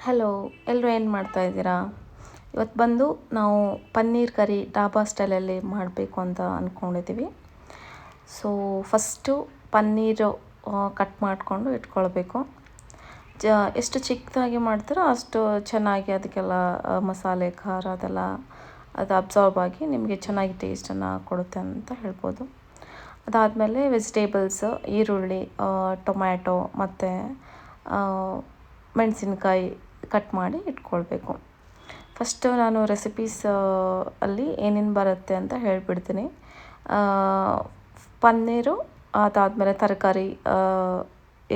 Hello, ಎಲ್ಲರೂ ಏನು ಮಾಡ್ತಾಯಿದ್ದೀರಾ? ಇವತ್ತು ಬಂದು ನಾವು ಪನ್ನೀರ್ ಕರಿ ಡಾಬಾ ಸ್ಟೈಲಲ್ಲಿ ಮಾಡಬೇಕು ಅಂತ ಅಂದ್ಕೊಂಡಿದ್ದೀವಿ. ಸೊ ಫಸ್ಟು ಪನ್ನೀರು ಕಟ್ ಮಾಡಿಕೊಂಡು ಇಟ್ಕೊಳ್ಬೇಕು. ಎಷ್ಟು ಚಿಕ್ಕದಾಗಿ ಮಾಡ್ತೀರೋ ಅಷ್ಟು ಚೆನ್ನಾಗಿ ಅದಕ್ಕೆಲ್ಲ ಮಸಾಲೆ ಖಾರ ಅದೆಲ್ಲ ಅದು ಅಬ್ಸಾರ್ಬ್ ಆಗಿ ನಿಮಗೆ ಚೆನ್ನಾಗಿ ಟೇಸ್ಟನ್ನು ಕೊಡುತ್ತೆ ಅಂತ ಹೇಳ್ಬೋದು. ಅದಾದಮೇಲೆ ವೆಜಿಟೇಬಲ್ಸ್ ಈರುಳ್ಳಿ, ಟೊಮ್ಯಾಟೊ ಮತ್ತು ಮೆಣಸಿನ್ಕಾಯಿ ಕಟ್ ಮಾಡಿ ಇಟ್ಕೊಳ್ಬೇಕು. ಫಸ್ಟು ನಾನು ರೆಸಿಪೀಸ್ ಅಲ್ಲಿ ಏನೇನು ಬರುತ್ತೆ ಅಂತ ಹೇಳಿಬಿಡ್ತೀನಿ. ಪನ್ನೀರು, ಅದಾದಮೇಲೆ ತರಕಾರಿ,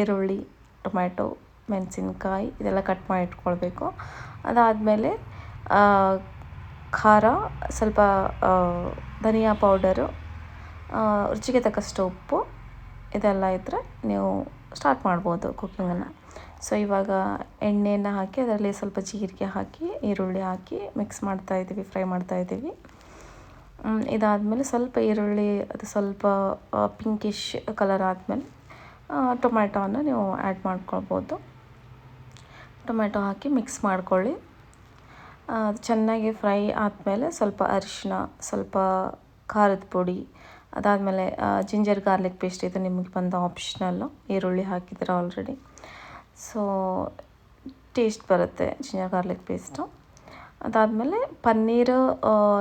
ಈರುಳ್ಳಿ, ಟೊಮ್ಯಾಟೊ, ಮೆಣಸಿನ್ಕಾಯಿ ಇದೆಲ್ಲ ಕಟ್ ಮಾಡಿ ಇಟ್ಕೊಳ್ಬೇಕು. ಅದಾದಮೇಲೆ ಖಾರ, ಸ್ವಲ್ಪ ಧನಿಯಾ ಪೌಡರು, ರುಚಿಗೆ ತಕ್ಕಷ್ಟು ಉಪ್ಪು ಇದೆಲ್ಲ ಇದ್ದರೆ ನೀವು ಸ್ಟಾರ್ಟ್ ಮಾಡ್ಬೋದು ಕುಕ್ಕಿಂಗನ್ನು. ಸೊ ಇವಾಗ ಎಣ್ಣೆನ ಹಾಕಿ ಅದರಲ್ಲಿ ಸ್ವಲ್ಪ ಜೀರಿಗೆ ಹಾಕಿ ಈರುಳ್ಳಿ ಹಾಕಿ ಮಿಕ್ಸ್ ಮಾಡ್ತಾಯಿದ್ದೀವಿ, ಫ್ರೈ ಮಾಡ್ತಾಯಿದ್ದೀವಿ. ಇದಾದಮೇಲೆ ಸ್ವಲ್ಪ ಈರುಳ್ಳಿ ಅದು ಸ್ವಲ್ಪ ಪಿಂಕಿಶ್ ಕಲರ್ ಆದಮೇಲೆ ಟೊಮ್ಯಾಟೋವನ್ನು ನೀವು ಆ್ಯಡ್ ಮಾಡ್ಕೊಳ್ಬೋದು. ಟೊಮ್ಯಾಟೊ ಹಾಕಿ ಮಿಕ್ಸ್ ಮಾಡ್ಕೊಳ್ಳಿ. ಅದು ಚೆನ್ನಾಗಿ ಫ್ರೈ ಆದಮೇಲೆ ಸ್ವಲ್ಪ ಅರಿಶಿನ, ಸ್ವಲ್ಪ ಖಾರದ ಪುಡಿ, ಅದಾದಮೇಲೆ ಜಿಂಜರ್ ಗಾರ್ಲಿಕ್ ಪೇಸ್ಟ್, ಇದು ನಿಮಗೆ ಬಂದು ಆಪ್ಷನಲ್ಲು, ಈರುಳ್ಳಿ ಹಾಕಿದ್ರೆ ಆಲ್ರೆಡಿ. ಸೊ ಟೇಸ್ಟ್ ಬರುತ್ತೆ ಜಿಂಜರ್ ಗಾರ್ಲಿಕ್ ಪೇಸ್ಟು. ಅದಾದಮೇಲೆ ಪನ್ನೀರು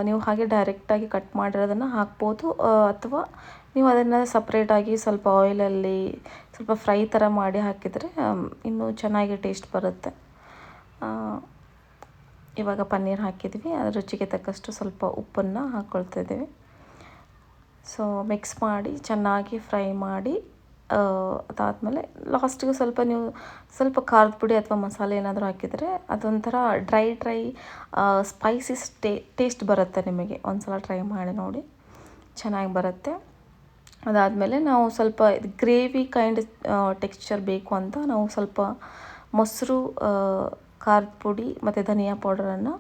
ನೀವು ಹಾಗೆ ಡೈರೆಕ್ಟಾಗಿ ಕಟ್ ಮಾಡಿರೋದನ್ನು ಹಾಕ್ಬೋದು, ಅಥವಾ ನೀವು ಅದನ್ನು ಸಪ್ರೇಟಾಗಿ ಸ್ವಲ್ಪ ಆಯಿಲಲ್ಲಿ ಸ್ವಲ್ಪ ಫ್ರೈ ಥರ ಮಾಡಿ ಹಾಕಿದರೆ ಇನ್ನೂ ಚೆನ್ನಾಗಿ ಟೇಸ್ಟ್ ಬರುತ್ತೆ. ಇವಾಗ ಪನ್ನೀರ್ ಹಾಕಿದ್ವಿ, ಅದರ ರುಚಿಗೆ ತಕ್ಕಷ್ಟು ಸ್ವಲ್ಪ ಉಪ್ಪನ್ನು ಹಾಕ್ಕೊಳ್ತಿದ್ದೀವಿ. ಸೊ ಮಿಕ್ಸ್ ಮಾಡಿ ಚೆನ್ನಾಗಿ ಫ್ರೈ ಮಾಡಿ ಅದಾದಮೇಲೆ ಲಾಸ್ಟಿಗೆ ಸ್ವಲ್ಪ ನೀವು ಸ್ವಲ್ಪ ಖಾರದ ಪುಡಿ ಅಥವಾ ಮಸಾಲೆ ಏನಾದರೂ ಹಾಕಿದರೆ ಅದೊಂಥರ ಡ್ರೈ ಸ್ಪೈಸಿಸ್ ಟೇಸ್ಟ್ ಬರುತ್ತೆ ನಿಮಗೆ. ಒಂದ್ಸಲ ಟ್ರೈ ಮಾಡಿ ನೋಡಿ, ಚೆನ್ನಾಗಿ ಬರುತ್ತೆ. ಅದಾದಮೇಲೆ ನಾವು ಸ್ವಲ್ಪ ಗ್ರೇವಿ ಕೈಂಡ್ ಟೆಕ್ಸ್ಚರ್ ಬೇಕು ಅಂತ ನಾವು ಸ್ವಲ್ಪ ಮೊಸರು, ಖಾರದ ಪುಡಿ ಮತ್ತು ಧನಿಯಾ ಪೌಡರನ್ನು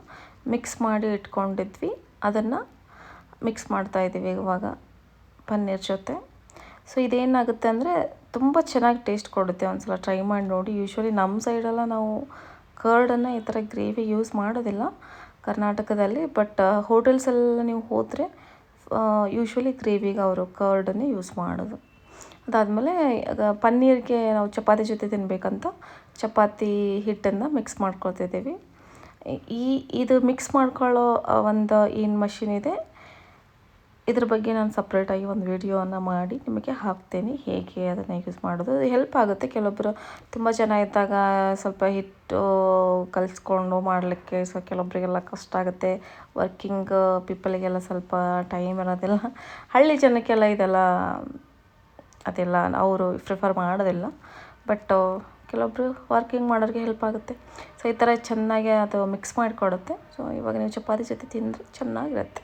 ಮಿಕ್ಸ್ ಮಾಡಿ ಇಟ್ಕೊಂಡಿದ್ವಿ, ಅದನ್ನು ಮಿಕ್ಸ್ ಮಾಡ್ತಾಯಿದ್ದೀವಿ ಇವಾಗ ಪನ್ನೀರ್ ಜೊತೆ. ಸೊ ಇದೇನಾಗುತ್ತೆ ಅಂದರೆ ತುಂಬ ಚೆನ್ನಾಗಿ ಟೇಸ್ಟ್ ಕೊಡುತ್ತೆ. ಒಂದ್ಸಲ ಟ್ರೈ ಮಾಡಿ ನೋಡಿ. ಯೂಶ್ವಲಿ ನಮ್ಮ ಸೈಡೆಲ್ಲ ನಾವು ಕರ್ಡನ್ನು ಈ ಥರ ಗ್ರೇವಿ ಯೂಸ್ ಮಾಡೋದಿಲ್ಲ ಕರ್ನಾಟಕದಲ್ಲಿ, ಬಟ್ ಹೋಟೆಲ್ಸೆಲ್ಲ ನೀವು ಹೋದರೆ ಯೂಶ್ವಲಿ ಗ್ರೇವಿಗೆ ಅವರು ಕರ್ಡನ್ನೇ ಯೂಸ್ ಮಾಡೋದು. ಅದಾದಮೇಲೆ ಪನ್ನೀರಿಗೆ ನಾವು ಚಪಾತಿ ಜೊತೆ ತಿನ್ನಬೇಕಂತ ಚಪಾತಿ ಹಿಟ್ಟನ್ನು ಮಿಕ್ಸ್ ಮಾಡ್ಕೊಳ್ತಿದ್ದೀವಿ. ಇದು ಮಿಕ್ಸ್ ಮಾಡ್ಕೊಳ್ಳೋ ಒಂದು ಏನು ಮಷಿನ್ ಇದೆ, ಇದ್ರ ಬಗ್ಗೆ ನಾನು ಸಪ್ರೇಟಾಗಿ ಒಂದು ವಿಡಿಯೋನ ಮಾಡಿ ನಿಮಗೆ ಹಾಕ್ತೇನೆ, ಹೇಗೆ ಅದನ್ನು ಯೂಸ್ ಮಾಡೋದು. ಹೆಲ್ಪ್ ಆಗುತ್ತೆ. ಕೆಲವೊಬ್ಬರು ತುಂಬ ಜನ ಇದ್ದಾಗ ಸ್ವಲ್ಪ ಹಿಟ್ಟು ಕಲಿಸ್ಕೊಂಡು ಮಾಡಲಿಕ್ಕೆ ಕೆಲವೊಬ್ಬರಿಗೆಲ್ಲ ಕಷ್ಟ ಆಗುತ್ತೆ. ವರ್ಕಿಂಗ್ ಪೀಪಲಿಗೆಲ್ಲ ಸ್ವಲ್ಪ ಟೈಮ್ ಇರೋದಿಲ್ಲ. ಹಳ್ಳಿ ಜನಕ್ಕೆಲ್ಲ ಇದೆಲ್ಲ ಅದೆಲ್ಲ ಅವರು ಪ್ರಿಫರ್ ಮಾಡೋದಿಲ್ಲ, ಬಟ್ ಕೆಲವೊಬ್ಬರು ವರ್ಕಿಂಗ್ ಮಾಡೋರಿಗೆ ಹೆಲ್ಪ್ ಆಗುತ್ತೆ. ಸೊ ಈ ಥರ ಚೆನ್ನಾಗಿ ಅದು ಮಿಕ್ಸ್ ಮಾಡಿಕೊಡುತ್ತೆ. ಸೊ ಇವಾಗ ನೀವು ಚಪಾತಿ ಜೊತೆ ತಿಂದರೆ ಚೆನ್ನಾಗಿರುತ್ತೆ.